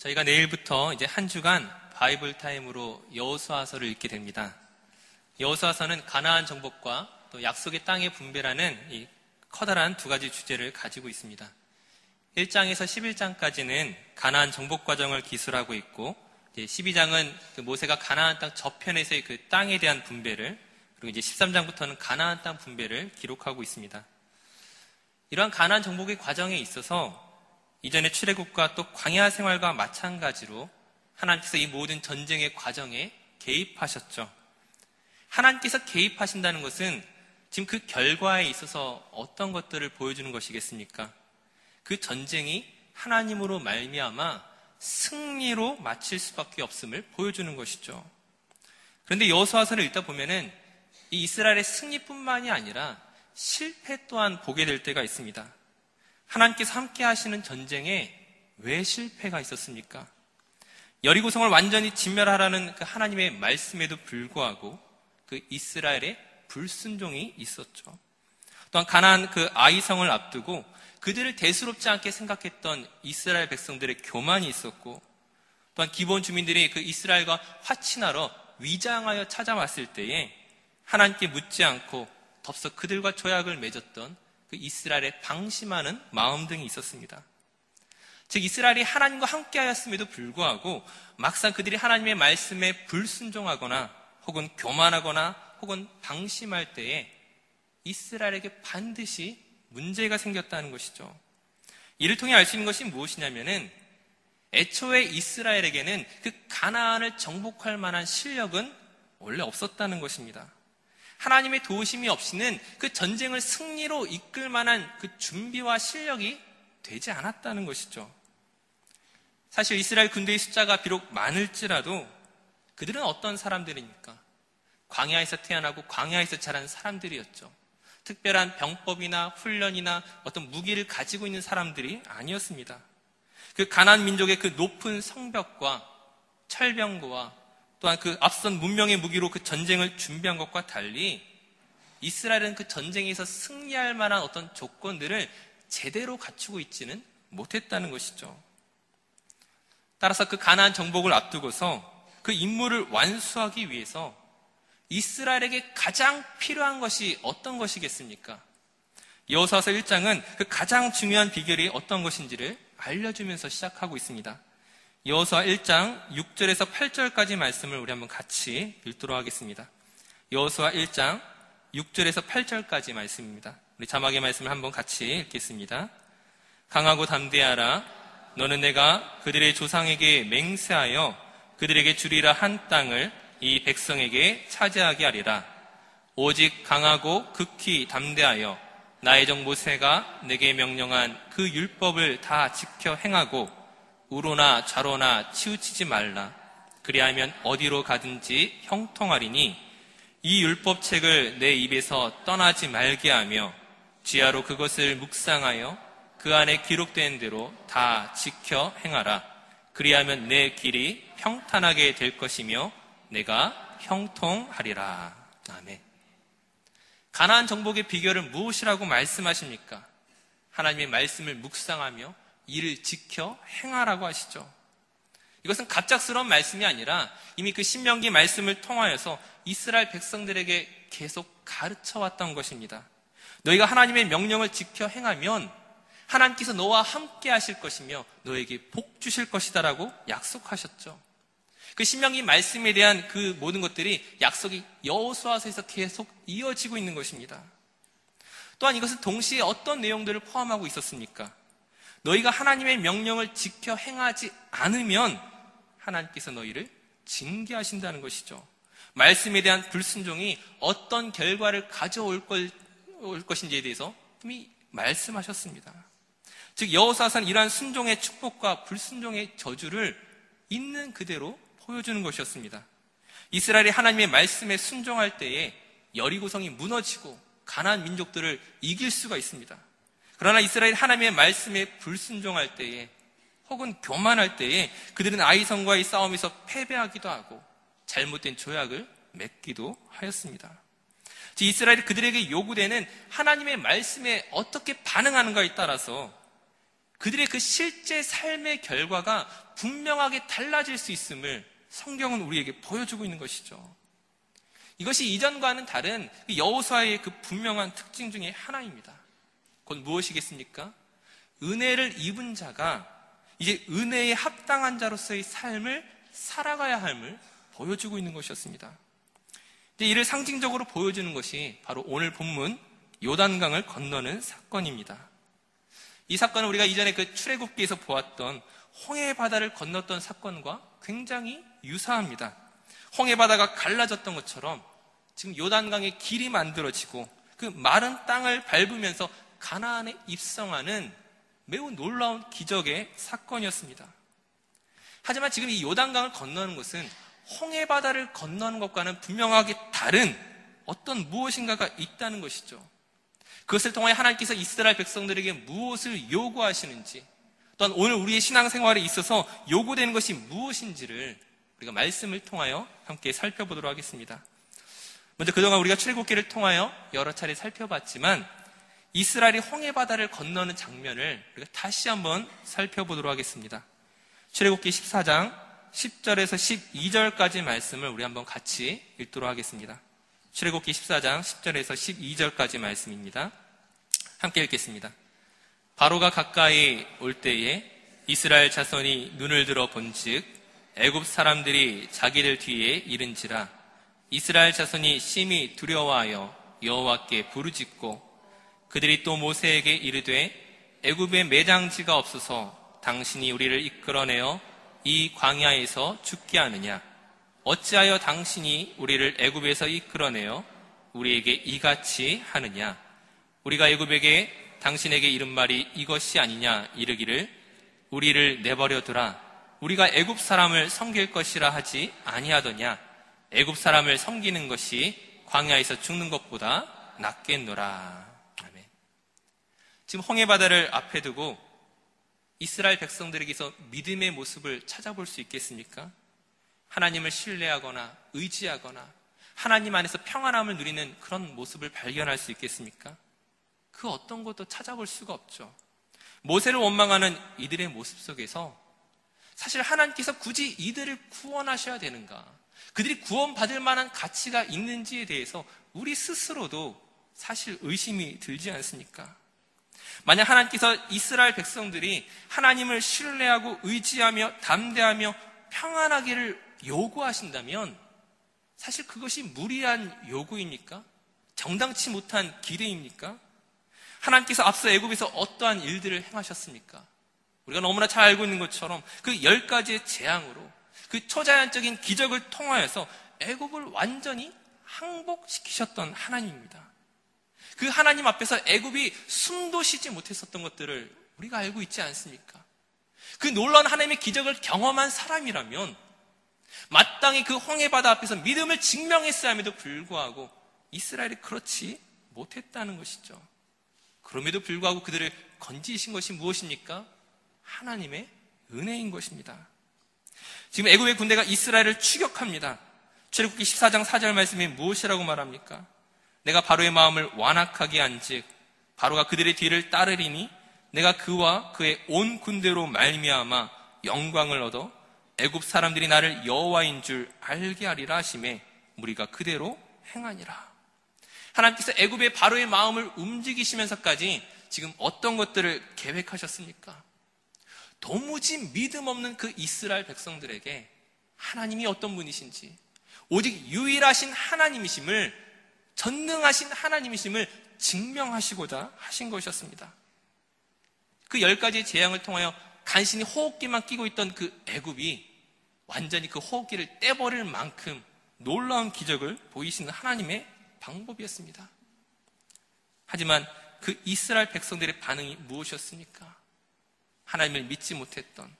저희가 내일부터 이제 한 주간 바이블 타임으로 여호수아서를 읽게 됩니다. 여호수아서는 가나안 정복과 또 약속의 땅의 분배라는 이 커다란 두 가지 주제를 가지고 있습니다. 1장에서 11장까지는 가나안 정복 과정을 기술하고 있고, 이제 12장은 그 모세가 가나안 땅 저편에서의 그 땅에 대한 분배를, 그리고 이제 13장부터는 가나안 땅 분배를 기록하고 있습니다. 이러한 가나안 정복의 과정에 있어서 이전의 출애굽과 또 광야 생활과 마찬가지로 하나님께서 이 모든 전쟁의 과정에 개입하셨죠. 하나님께서 개입하신다는 것은 지금 그 결과에 있어서 어떤 것들을 보여주는 것이겠습니까? 그 전쟁이 하나님으로 말미암아 승리로 마칠 수밖에 없음을 보여주는 것이죠. 그런데 여호수아서를 읽다 보면은 이 이스라엘의 승리뿐만이 아니라 실패 또한 보게 될 때가 있습니다. 하나님께서 함께 하시는 전쟁에 왜 실패가 있었습니까? 여리고성을 완전히 진멸하라는 그 하나님의 말씀에도 불구하고 그 이스라엘의 불순종이 있었죠. 또한 가나안 그 아이성을 앞두고 그들을 대수롭지 않게 생각했던 이스라엘 백성들의 교만이 있었고, 또한 기본 주민들이 그 이스라엘과 화친하러 위장하여 찾아왔을 때에 하나님께 묻지 않고 덥석 그들과 조약을 맺었던 그 이스라엘의 방심하는 마음 등이 있었습니다. 즉 이스라엘이 하나님과 함께 하였음에도 불구하고 막상 그들이 하나님의 말씀에 불순종하거나 혹은 교만하거나 혹은 방심할 때에 이스라엘에게 반드시 문제가 생겼다는 것이죠. 이를 통해 알 수 있는 것이 무엇이냐면은 애초에 이스라엘에게는 그 가나안을 정복할 만한 실력은 원래 없었다는 것입니다. 하나님의 도우심이 없이는 그 전쟁을 승리로 이끌 만한 그 준비와 실력이 되지 않았다는 것이죠. 사실 이스라엘 군대의 숫자가 비록 많을지라도 그들은 어떤 사람들입니까? 광야에서 태어나고 광야에서 자란 사람들이었죠. 특별한 병법이나 훈련이나 어떤 무기를 가지고 있는 사람들이 아니었습니다. 그 가나안 민족의 그 높은 성벽과 철병거와 또한 그 앞선 문명의 무기로 그 전쟁을 준비한 것과 달리 이스라엘은 그 전쟁에서 승리할 만한 어떤 조건들을 제대로 갖추고 있지는 못했다는 것이죠. 따라서 그 가나안 정복을 앞두고서 그 임무를 완수하기 위해서 이스라엘에게 가장 필요한 것이 어떤 것이겠습니까? 여호수아서 1장은 그 가장 중요한 비결이 어떤 것인지를 알려주면서 시작하고 있습니다. 여호수아 1장 6절에서 8절까지 말씀을 우리 한번 같이 읽도록 하겠습니다. 여호수아 1장 6절에서 8절까지 말씀입니다. 우리 자막의 말씀을 한번 같이 읽겠습니다. 강하고 담대하라. 너는 내가 그들의 조상에게 맹세하여 그들에게 주리라 한 땅을 이 백성에게 차지하게 하리라. 오직 강하고 극히 담대하여 나의 종 모세가 내게 명령한 그 율법을 다 지켜 행하고 우로나 좌로나 치우치지 말라. 그리하면 어디로 가든지 형통하리니 이 율법책을 내 입에서 떠나지 말게 하며 지하로 그것을 묵상하여 그 안에 기록된 대로 다 지켜 행하라. 그리하면 내 길이 평탄하게 될 것이며 내가 형통하리라. 아멘. 가나안 정복의 비결은 무엇이라고 말씀하십니까? 하나님의 말씀을 묵상하며 이를 지켜 행하라고 하시죠. 이것은 갑작스러운 말씀이 아니라 이미 그 신명기 말씀을 통하여서 이스라엘 백성들에게 계속 가르쳐왔던 것입니다. 너희가 하나님의 명령을 지켜 행하면 하나님께서 너와 함께 하실 것이며 너에게 복 주실 것이다라고 약속하셨죠. 그 신명기 말씀에 대한 그 모든 것들이 약속이 여호수아서에서 계속 이어지고 있는 것입니다. 또한 이것은 동시에 어떤 내용들을 포함하고 있었습니까? 너희가 하나님의 명령을 지켜 행하지 않으면 하나님께서 너희를 징계하신다는 것이죠. 말씀에 대한 불순종이 어떤 결과를 가져올 것인지에 대해서 이미 말씀하셨습니다. 즉 여호수아서는 이러한 순종의 축복과 불순종의 저주를 있는 그대로 보여주는 것이었습니다. 이스라엘이 하나님의 말씀에 순종할 때에 여리고성이 무너지고 가나안 민족들을 이길 수가 있습니다. 그러나 이스라엘이 하나님의 말씀에 불순종할 때에 혹은 교만할 때에 그들은 아이성과의 싸움에서 패배하기도 하고 잘못된 조약을 맺기도 하였습니다. 즉 이스라엘이 그들에게 요구되는 하나님의 말씀에 어떻게 반응하는가에 따라서 그들의 그 실제 삶의 결과가 분명하게 달라질 수 있음을 성경은 우리에게 보여주고 있는 것이죠. 이것이 이전과는 다른 여호수아의 그 분명한 특징 중에 하나입니다. 그건 무엇이겠습니까? 은혜를 입은 자가 이제 은혜에 합당한 자로서의 삶을 살아가야 함을 보여주고 있는 것이었습니다. 이제 이를 상징적으로 보여주는 것이 바로 오늘 본문 요단강을 건너는 사건입니다. 이 사건은 우리가 이전에 그 출애굽기에서 보았던 홍해 바다를 건넜던 사건과 굉장히 유사합니다. 홍해 바다가 갈라졌던 것처럼 지금 요단강의 길이 만들어지고 그 마른 땅을 밟으면서 가나안에 입성하는 매우 놀라운 기적의 사건이었습니다. 하지만 지금 이 요단강을 건너는 것은 홍해 바다를 건너는 것과는 분명하게 다른 어떤 무엇인가가 있다는 것이죠. 그것을 통해 하나님께서 이스라엘 백성들에게 무엇을 요구하시는지, 또한 오늘 우리의 신앙생활에 있어서 요구되는 것이 무엇인지를 우리가 말씀을 통하여 함께 살펴보도록 하겠습니다. 먼저 그동안 우리가 출애굽기를 통하여 여러 차례 살펴봤지만 이스라엘이 홍해 바다를 건너는 장면을 우리가 다시 한번 살펴보도록 하겠습니다. 출애굽기 14장 10절에서 12절까지 말씀을 우리 한번 같이 읽도록 하겠습니다. 출애굽기 14장 10절에서 12절까지 말씀입니다. 함께 읽겠습니다. 바로가 가까이 올 때에 이스라엘 자손이 눈을 들어 본즉 애굽 사람들이 자기들 뒤에 이른지라. 이스라엘 자손이 심히 두려워하여 여호와께 부르짖고 그들이 또 모세에게 이르되 애굽에 매장지가 없어서 당신이 우리를 이끌어내어 이 광야에서 죽게 하느냐? 어찌하여 당신이 우리를 애굽에서 이끌어내어 우리에게 이같이 하느냐? 우리가 애굽에게 당신에게 이른 말이 이것이 아니냐 이르기를 우리를 내버려두라. 우리가 애굽 사람을 섬길 것이라 하지 아니하더냐? 애굽 사람을 섬기는 것이 광야에서 죽는 것보다 낫겠노라. 아멘. 지금 홍해 바다를 앞에 두고 이스라엘 백성들에게서 믿음의 모습을 찾아볼 수 있겠습니까? 하나님을 신뢰하거나 의지하거나 하나님 안에서 평안함을 누리는 그런 모습을 발견할 수 있겠습니까? 그 어떤 것도 찾아볼 수가 없죠. 모세를 원망하는 이들의 모습 속에서 사실 하나님께서 굳이 이들을 구원하셔야 되는가? 그들이 구원받을 만한 가치가 있는지에 대해서 우리 스스로도 사실 의심이 들지 않습니까? 만약 하나님께서 이스라엘 백성들이 하나님을 신뢰하고 의지하며 담대하며 평안하기를 요구하신다면 사실 그것이 무리한 요구입니까? 정당치 못한 기대입니까? 하나님께서 앞서 애굽에서 어떠한 일들을 행하셨습니까? 우리가 너무나 잘 알고 있는 것처럼 그 10가지의 재앙으로 그 초자연적인 기적을 통하여서 애굽을 완전히 항복시키셨던 하나님입니다. 그 하나님 앞에서 애굽이 숨도 쉬지 못했었던 것들을 우리가 알고 있지 않습니까? 그 놀라운 하나님의 기적을 경험한 사람이라면 마땅히 그 홍해바다 앞에서 믿음을 증명했어야 함에도 불구하고 이스라엘이 그렇지 못했다는 것이죠. 그럼에도 불구하고 그들을 건지신 것이 무엇입니까? 하나님의 은혜인 것입니다. 지금 애굽의 군대가 이스라엘을 추격합니다. 출애굽기 14장 4절 말씀이 무엇이라고 말합니까? 내가 바로의 마음을 완악하게 한즉 바로가 그들의 뒤를 따르리니 내가 그와 그의 온 군대로 말미암아 영광을 얻어 애굽 사람들이 나를 여호와인 줄 알게 하리라 하시매 무리가 그대로 행하니라. 하나님께서 애굽의 바로의 마음을 움직이시면서까지 지금 어떤 것들을 계획하셨습니까? 도무지 믿음 없는 그 이스라엘 백성들에게 하나님이 어떤 분이신지 오직 유일하신 하나님이심을 전능하신 하나님이심을 증명하시고자 하신 것이었습니다. 그 10가지의 재앙을 통하여 간신히 호흡기만 끼고 있던 그 애굽이 완전히 그 호흡기를 떼버릴 만큼 놀라운 기적을 보이시는 하나님의 방법이었습니다. 하지만 그 이스라엘 백성들의 반응이 무엇이었습니까? 하나님을 믿지 못했던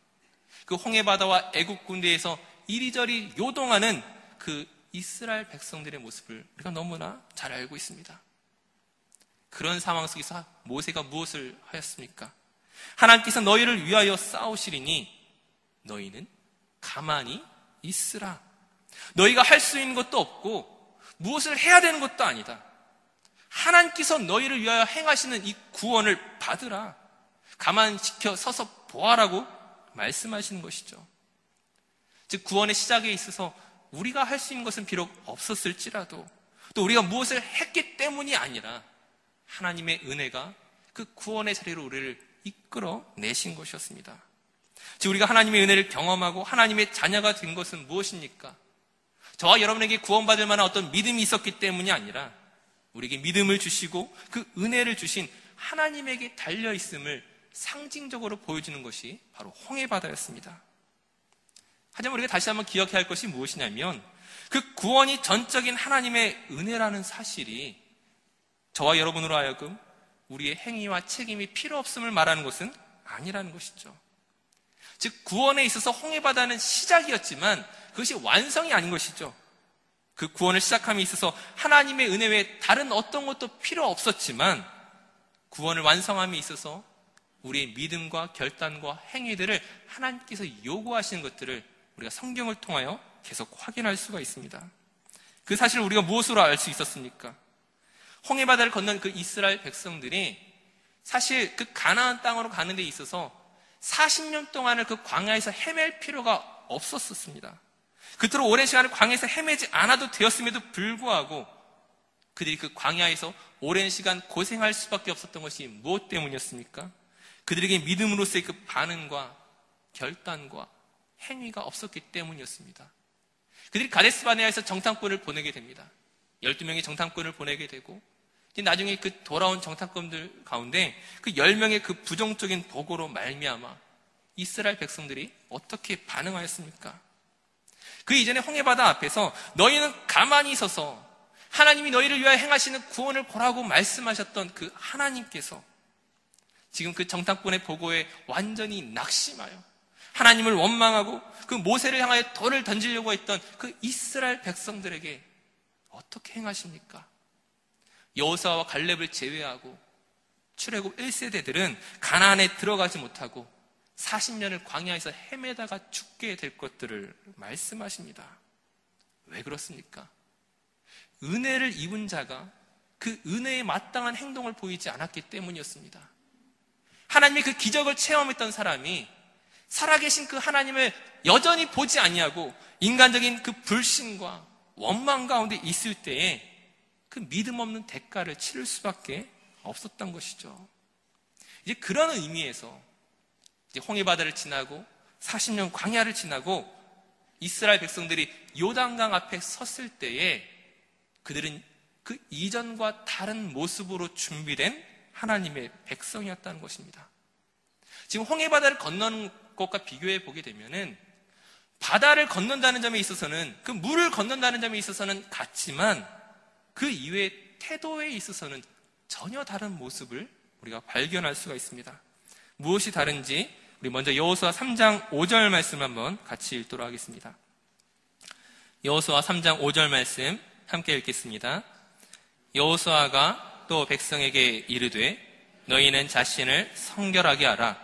그 홍해바다와 애굽 군대에서 이리저리 요동하는 그 이스라엘 백성들의 모습을 우리가 너무나 잘 알고 있습니다. 그런 상황 속에서 모세가 무엇을 하였습니까? 하나님께서 너희를 위하여 싸우시리니 너희는 가만히 있으라. 너희가 할 수 있는 것도 없고 무엇을 해야 되는 것도 아니다. 하나님께서 너희를 위하여 행하시는 이 구원을 받으라. 가만시켜 서서 보아라고 말씀하시는 것이죠. 즉 구원의 시작에 있어서 우리가 할 수 있는 것은 비록 없었을지라도 또 우리가 무엇을 했기 때문이 아니라 하나님의 은혜가 그 구원의 자리로 우리를 이끌어 내신 것이었습니다. 즉 우리가 하나님의 은혜를 경험하고 하나님의 자녀가 된 것은 무엇입니까? 저와 여러분에게 구원받을 만한 어떤 믿음이 있었기 때문이 아니라 우리에게 믿음을 주시고 그 은혜를 주신 하나님에게 달려있음을 상징적으로 보여주는 것이 바로 홍해바다였습니다. 하지만 우리가 다시 한번 기억해야 할 것이 무엇이냐면 그 구원이 전적인 하나님의 은혜라는 사실이 저와 여러분으로 하여금 우리의 행위와 책임이 필요 없음을 말하는 것은 아니라는 것이죠. 즉 구원에 있어서 홍해바다는 시작이었지만 그것이 완성이 아닌 것이죠. 그 구원을 시작함에 있어서 하나님의 은혜 외에 다른 어떤 것도 필요 없었지만 구원을 완성함에 있어서 우리의 믿음과 결단과 행위들을 하나님께서 요구하시는 것들을 우리가 성경을 통하여 계속 확인할 수가 있습니다. 그 사실을 우리가 무엇으로 알 수 있었습니까? 홍해바다를 건넌 그 이스라엘 백성들이 사실 그 가나안 땅으로 가는 데 있어서 40년 동안을 그 광야에서 헤맬 필요가 없었습니다. 그토록 오랜 시간을 광야에서 헤매지 않아도 되었음에도 불구하고 그들이 그 광야에서 오랜 시간 고생할 수밖에 없었던 것이 무엇 때문이었습니까? 그들에게 믿음으로서의 그 반응과 결단과 행위가 없었기 때문이었습니다. 그들이 가데스바네아에서 정탐꾼을 보내게 됩니다. 12명의 정탐꾼을 보내게 되고 나중에 그 돌아온 정탐꾼들 가운데 그 10명의 그 부정적인 보고로 말미암아 이스라엘 백성들이 어떻게 반응하였습니까? 그 이전에 홍해바다 앞에서 너희는 가만히 서서 하나님이 너희를 위하여 행하시는 구원을 보라고 말씀하셨던 그 하나님께서 지금 그 정탐꾼의 보고에 완전히 낙심하여 하나님을 원망하고 그 모세를 향하여 돌을 던지려고 했던 그 이스라엘 백성들에게 어떻게 행하십니까? 여호수아와 갈렙을 제외하고 출애굽 1세대들은 가나안에 들어가지 못하고 40년을 광야에서 헤매다가 죽게 될 것들을 말씀하십니다. 왜 그렇습니까? 은혜를 입은 자가 그 은혜에 마땅한 행동을 보이지 않았기 때문이었습니다. 하나님의 그 기적을 체험했던 사람이 살아계신 그 하나님을 여전히 보지 아니하고 인간적인 그 불신과 원망 가운데 있을 때에 그 믿음 없는 대가를 치를 수밖에 없었던 것이죠. 이제 그런 의미에서 이제 홍해바다를 지나고 40년 광야를 지나고 이스라엘 백성들이 요단강 앞에 섰을 때에 그들은 그 이전과 다른 모습으로 준비된 하나님의 백성이었다는 것입니다. 지금 홍해바다를 건너는 것과 비교해 보게 되면은 바다를 건넌다는 점에 있어서는 그 물을 건넌다는 점에 있어서는 같지만 그 이외의 태도에 있어서는 전혀 다른 모습을 우리가 발견할 수가 있습니다. 무엇이 다른지 우리 먼저 여호수아 3장 5절 말씀 한번 같이 읽도록 하겠습니다. 여호수아 3장 5절 말씀 함께 읽겠습니다. 여호수아가 또 백성에게 이르되 너희는 자신을 성결하게 하라.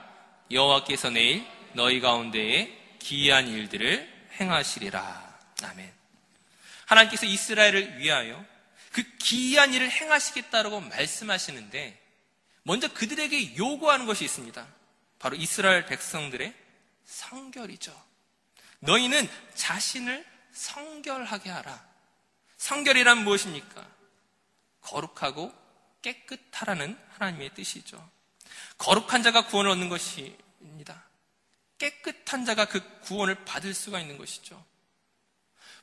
여호와께서 내일 너희 가운데에 기이한 일들을 행하시리라. 아멘. 하나님께서 이스라엘을 위하여 그 기이한 일을 행하시겠다라고 말씀하시는데 먼저 그들에게 요구하는 것이 있습니다. 바로 이스라엘 백성들의 성결이죠. 너희는 자신을 성결하게 하라. 성결이란 무엇입니까? 거룩하고 깨끗하라는 하나님의 뜻이죠. 거룩한 자가 구원을 얻는 것입니다. 깨끗한 자가 그 구원을 받을 수가 있는 것이죠.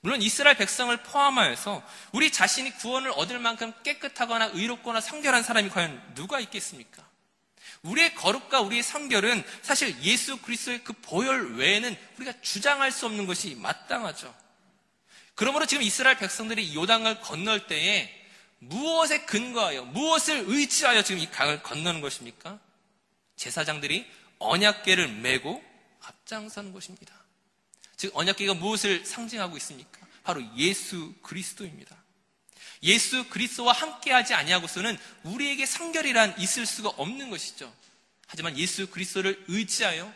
물론 이스라엘 백성을 포함하여서 우리 자신이 구원을 얻을 만큼 깨끗하거나 의롭거나 성결한 사람이 과연 누가 있겠습니까? 우리의 거룩과 우리의 성결은 사실 예수 그리스도의 그 보혈 외에는 우리가 주장할 수 없는 것이 마땅하죠. 그러므로 지금 이스라엘 백성들이 요단강을 건널 때에 무엇에 근거하여 무엇을 의지하여 지금 이 강을 건너는 것입니까? 제사장들이 언약궤를 메고 앞장서는 것입니다. 즉 언약궤가 무엇을 상징하고 있습니까? 바로 예수 그리스도입니다. 예수 그리스도와 함께하지 아니하고서는 우리에게 성결이란 있을 수가 없는 것이죠. 하지만 예수 그리스도를 의지하여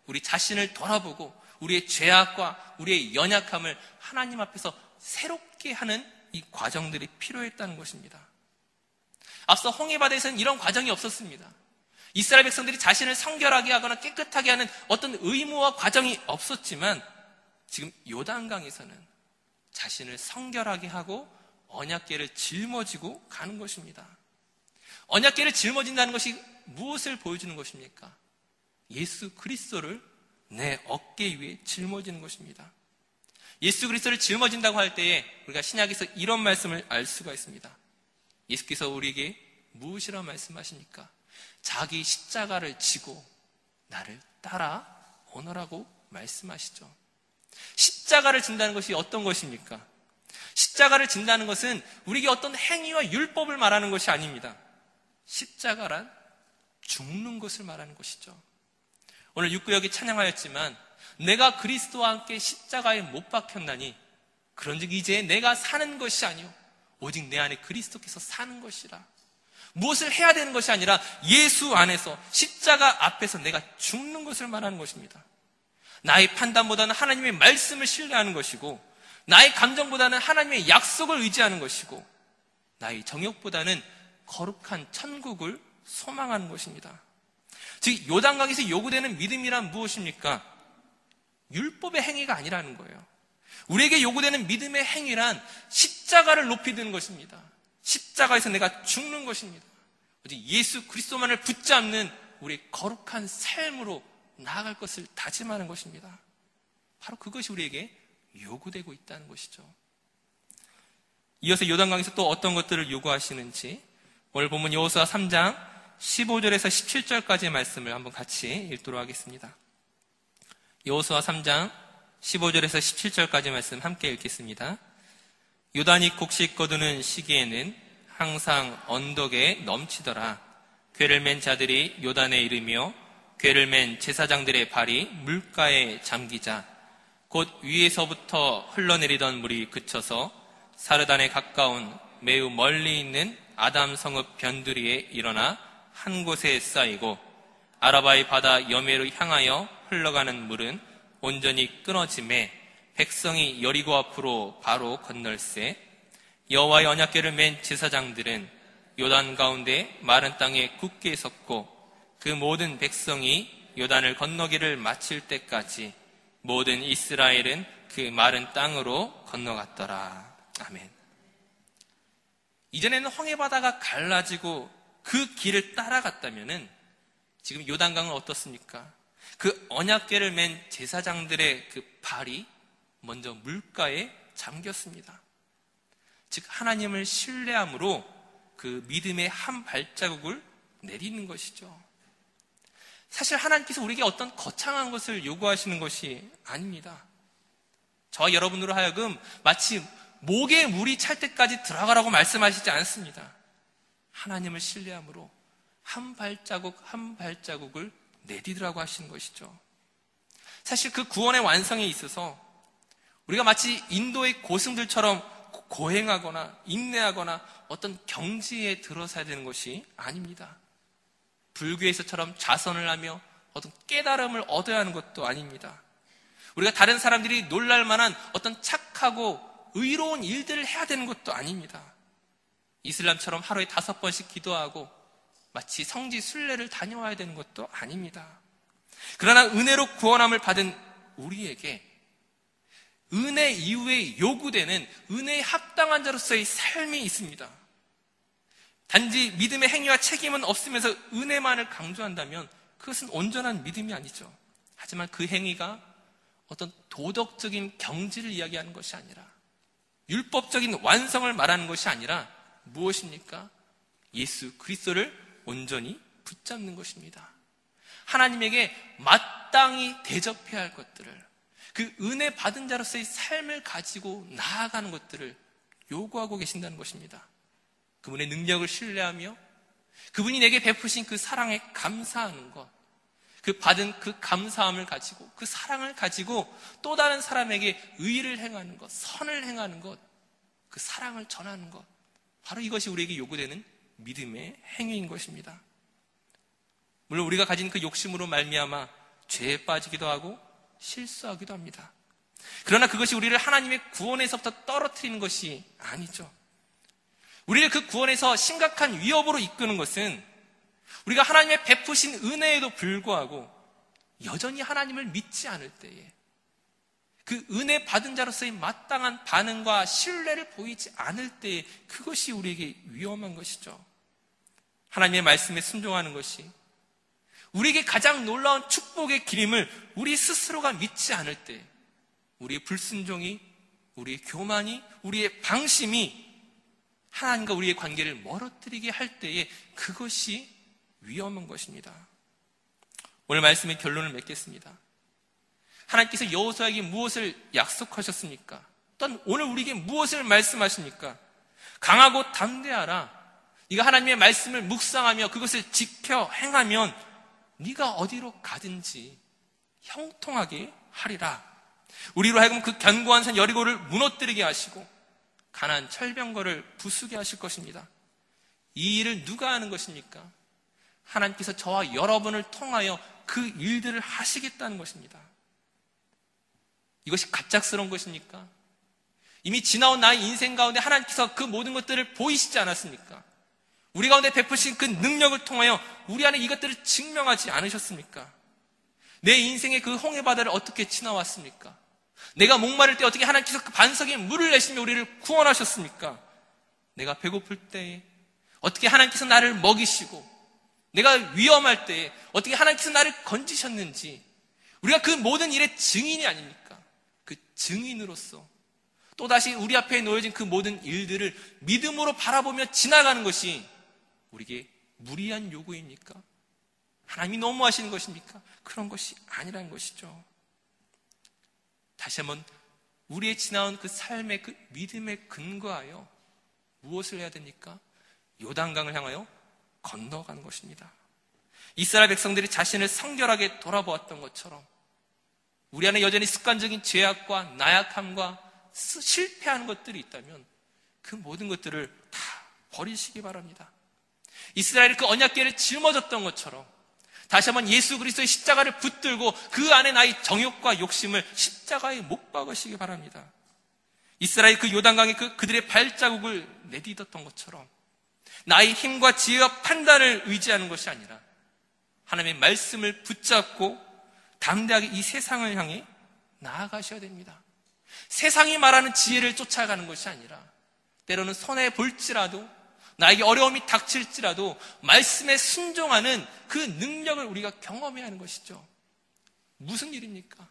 우리 자신을 돌아보고 우리의 죄악과 우리의 연약함을 하나님 앞에서 새롭게 하는 이 과정들이 필요했다는 것입니다. 앞서 홍해바다에서는 이런 과정이 없었습니다. 이스라엘 백성들이 자신을 성결하게 하거나 깨끗하게 하는 어떤 의무와 과정이 없었지만 지금 요단강에서는 자신을 성결하게 하고 언약궤를 짊어지고 가는 것입니다. 언약궤를 짊어진다는 것이 무엇을 보여주는 것입니까? 예수 그리스도를 내 어깨 위에 짊어지는 것입니다. 예수 그리스도를 짊어진다고 할 때에 우리가 신약에서 이런 말씀을 알 수가 있습니다. 예수께서 우리에게 무엇이라 말씀하십니까? 자기 십자가를 지고 나를 따라 오너라고 말씀하시죠. 십자가를 진다는 것이 어떤 것입니까? 십자가를 진다는 것은 우리에게 어떤 행위와 율법을 말하는 것이 아닙니다. 십자가란 죽는 것을 말하는 것이죠. 오늘 육구역이 찬양하였지만 내가 그리스도와 함께 십자가에 못 박혔나니 그런즉 이제 내가 사는 것이 아니요 오직 내 안에 그리스도께서 사는 것이라. 무엇을 해야 되는 것이 아니라 예수 안에서 십자가 앞에서 내가 죽는 것을 말하는 것입니다. 나의 판단보다는 하나님의 말씀을 신뢰하는 것이고, 나의 감정보다는 하나님의 약속을 의지하는 것이고, 나의 정욕보다는 거룩한 천국을 소망하는 것입니다. 즉 요단강에서 요구되는 믿음이란 무엇입니까? 율법의 행위가 아니라는 거예요. 우리에게 요구되는 믿음의 행위란 십자가를 높이 드는 것입니다. 십자가에서 내가 죽는 것입니다. 오직 예수 그리스도만을 붙잡는 우리의 거룩한 삶으로 나아갈 것을 다짐하는 것입니다. 바로 그것이 우리에게 요구되고 있다는 것이죠. 이어서 요단강에서 또 어떤 것들을 요구하시는지 오늘 본문 여호수아 3장 15절에서 17절까지의 말씀을 한번 같이 읽도록 하겠습니다. 여호수아 3장 15절에서 17절까지 말씀 함께 읽겠습니다. 요단이 곡식 거두는 시기에는 항상 언덕에 넘치더라. 궤를 맨 자들이 요단에 이르며 궤를 맨 제사장들의 발이 물가에 잠기자 곧 위에서부터 흘러내리던 물이 그쳐서 사르단에 가까운 매우 멀리 있는 아담 성읍 변두리에 일어나 한 곳에 쌓이고 아라바의 바다 여매로 향하여 흘러가는 물은 온전히 끊어짐에 백성이 여리고 앞으로 바로 건널세 여호와의 언약궤를 맨 제사장들은 요단 가운데 마른 땅에 굳게 섰고 그 모든 백성이 요단을 건너기를 마칠 때까지 모든 이스라엘은 그 마른 땅으로 건너갔더라. 아멘. 이전에는 홍해바다가 갈라지고 그 길을 따라갔다면은 지금 요단강은 어떻습니까? 그 언약궤를 맨 제사장들의 그 발이 먼저 물가에 잠겼습니다. 즉 하나님을 신뢰함으로 그 믿음의 한 발자국을 내리는 것이죠. 사실 하나님께서 우리에게 어떤 거창한 것을 요구하시는 것이 아닙니다. 저와 여러분으로 하여금 마치 목에 물이 찰 때까지 들어가라고 말씀하시지 않습니다. 하나님을 신뢰함으로 한 발자국 한 발자국을 내디디라고 하시는 것이죠. 사실 그 구원의 완성에 있어서 우리가 마치 인도의 고승들처럼 고행하거나 인내하거나 어떤 경지에 들어서야 되는 것이 아닙니다. 불교에서처럼 자선을 하며 어떤 깨달음을 얻어야 하는 것도 아닙니다. 우리가 다른 사람들이 놀랄 만한 어떤 착하고 의로운 일들을 해야 되는 것도 아닙니다. 이슬람처럼 하루에 5번씩 기도하고 마치 성지 순례를 다녀와야 되는 것도 아닙니다. 그러나 은혜로 구원함을 받은 우리에게 은혜 이후에 요구되는 은혜에 합당한 자로서의 삶이 있습니다. 단지 믿음의 행위와 책임은 없으면서 은혜만을 강조한다면 그것은 온전한 믿음이 아니죠. 하지만 그 행위가 어떤 도덕적인 경지를 이야기하는 것이 아니라 율법적인 완성을 말하는 것이 아니라 무엇입니까? 예수 그리스도를 온전히 붙잡는 것입니다. 하나님에게 마땅히 대접해야 할 것들을, 그 은혜 받은 자로서의 삶을 가지고 나아가는 것들을 요구하고 계신다는 것입니다. 그분의 능력을 신뢰하며 그분이 내게 베푸신 그 사랑에 감사하는 것, 그 받은 그 감사함을 가지고 그 사랑을 가지고 또 다른 사람에게 의를 행하는 것, 선을 행하는 것, 그 사랑을 전하는 것, 바로 이것이 우리에게 요구되는 믿음의 행위인 것입니다. 물론 우리가 가진 그 욕심으로 말미암아 죄에 빠지기도 하고 실수하기도 합니다. 그러나 그것이 우리를 하나님의 구원에서부터 떨어뜨리는 것이 아니죠. 우리를 그 구원에서 심각한 위협으로 이끄는 것은 우리가 하나님의 베푸신 은혜에도 불구하고 여전히 하나님을 믿지 않을 때에 그 은혜 받은 자로서의 마땅한 반응과 신뢰를 보이지 않을 때에 그것이 우리에게 위험한 것이죠. 하나님의 말씀에 순종하는 것이 우리에게 가장 놀라운 축복의 길임을 우리 스스로가 믿지 않을 때 우리의 불순종이, 우리의 교만이, 우리의 방심이 하나님과 우리의 관계를 멀어뜨리게 할 때에 그것이 위험한 것입니다. 오늘 말씀의 결론을 맺겠습니다. 하나님께서 여호수아에게 무엇을 약속하셨습니까? 또한 오늘 우리에게 무엇을 말씀하십니까? 강하고 담대하라. 네가 하나님의 말씀을 묵상하며 그것을 지켜 행하면 네가 어디로 가든지 형통하게 하리라. 우리로 하여금 그 견고한 산 여리고를 무너뜨리게 하시고 가나안 철병거를 부수게 하실 것입니다. 이 일을 누가 하는 것입니까? 하나님께서 저와 여러분을 통하여 그 일들을 하시겠다는 것입니다. 이것이 갑작스러운 것입니까? 이미 지나온 나의 인생 가운데 하나님께서 그 모든 것들을 보이시지 않았습니까? 우리 가운데 베푸신 그 능력을 통하여 우리 안에 이것들을 증명하지 않으셨습니까? 내 인생의 그 홍해바다를 어떻게 지나왔습니까? 내가 목마를 때 어떻게 하나님께서 그 반석에 물을 내시며 우리를 구원하셨습니까? 내가 배고플 때에 어떻게 하나님께서 나를 먹이시고 내가 위험할 때에 어떻게 하나님께서 나를 건지셨는지 우리가 그 모든 일의 증인이 아닙니까? 그 증인으로서 또다시 우리 앞에 놓여진 그 모든 일들을 믿음으로 바라보며 지나가는 것이 우리에게 무리한 요구입니까? 하나님이 너무하시는 것입니까? 그런 것이 아니라는 것이죠. 다시 한번 우리의 지나온 그 삶의 그 믿음에 근거하여 무엇을 해야 됩니까? 요단강을 향하여 건너가는 것입니다. 이스라엘 백성들이 자신을 성결하게 돌아보았던 것처럼 우리 안에 여전히 습관적인 죄악과 나약함과 실패하는 것들이 있다면 그 모든 것들을 다 버리시기 바랍니다. 이스라엘이 그 언약궤를 짊어졌던 것처럼 다시 한번 예수 그리스도의 십자가를 붙들고 그 안에 나의 정욕과 욕심을 십자가에 못 박으시기 바랍니다. 이스라엘이 그 요단강에 그들의 발자국을 내딛었던 것처럼 나의 힘과 지혜와 판단을 의지하는 것이 아니라 하나님의 말씀을 붙잡고 담대하게 이 세상을 향해 나아가셔야 됩니다. 세상이 말하는 지혜를 쫓아가는 것이 아니라 때로는 손해 볼지라도 나에게 어려움이 닥칠지라도 말씀에 순종하는 그 능력을 우리가 경험해야 하는 것이죠. 무슨 일입니까?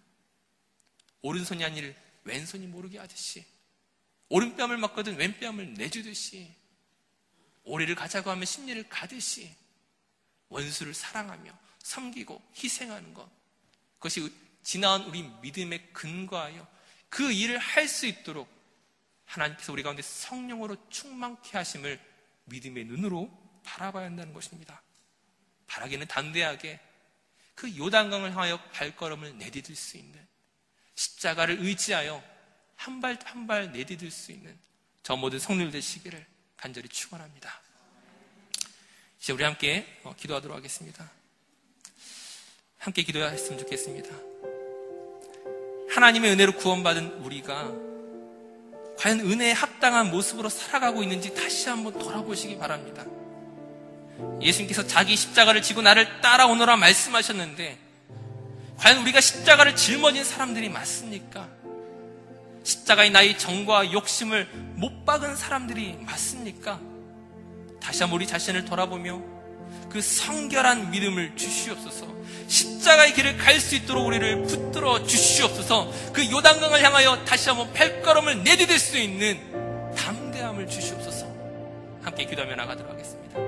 오른손이 한 일을 왼손이 모르게 하듯이 오른뺨을 맞거든 왼뺨을 내주듯이 오리를 가자고 하면 십리를 가듯이 원수를 사랑하며 섬기고 희생하는 것, 그것이 지나온 우리 믿음에 근거하여 그 일을 할 수 있도록 하나님께서 우리 가운데 성령으로 충만케 하심을 믿음의 눈으로 바라봐야 한다는 것입니다. 바라기는 담대하게 그 요단강을 향하여 발걸음을 내디딜 수 있는, 십자가를 의지하여 한 발 한 발 내디딜 수 있는 저 모든 성도들 되시기를 간절히 축원합니다. 이제 우리 함께 기도하도록 하겠습니다. 함께 기도했으면 좋겠습니다. 하나님의 은혜로 구원받은 우리가 과연 은혜에 합당한 모습으로 살아가고 있는지 다시 한번 돌아보시기 바랍니다. 예수님께서 자기 십자가를 지고 나를 따라오너라 말씀하셨는데 과연 우리가 십자가를 짊어진 사람들이 맞습니까? 십자가의 나의 정과 욕심을 못 박은 사람들이 맞습니까? 다시 한번 우리 자신을 돌아보며 그 성결한 믿음을 주시옵소서. 십자가의 길을 갈 수 있도록 우리를 붙들어 주시옵소서. 그 요단강을 향하여 다시 한번 발걸음을 내디딜 수 있는 담대함을 주시옵소서. 함께 기도하며 나가도록 하겠습니다.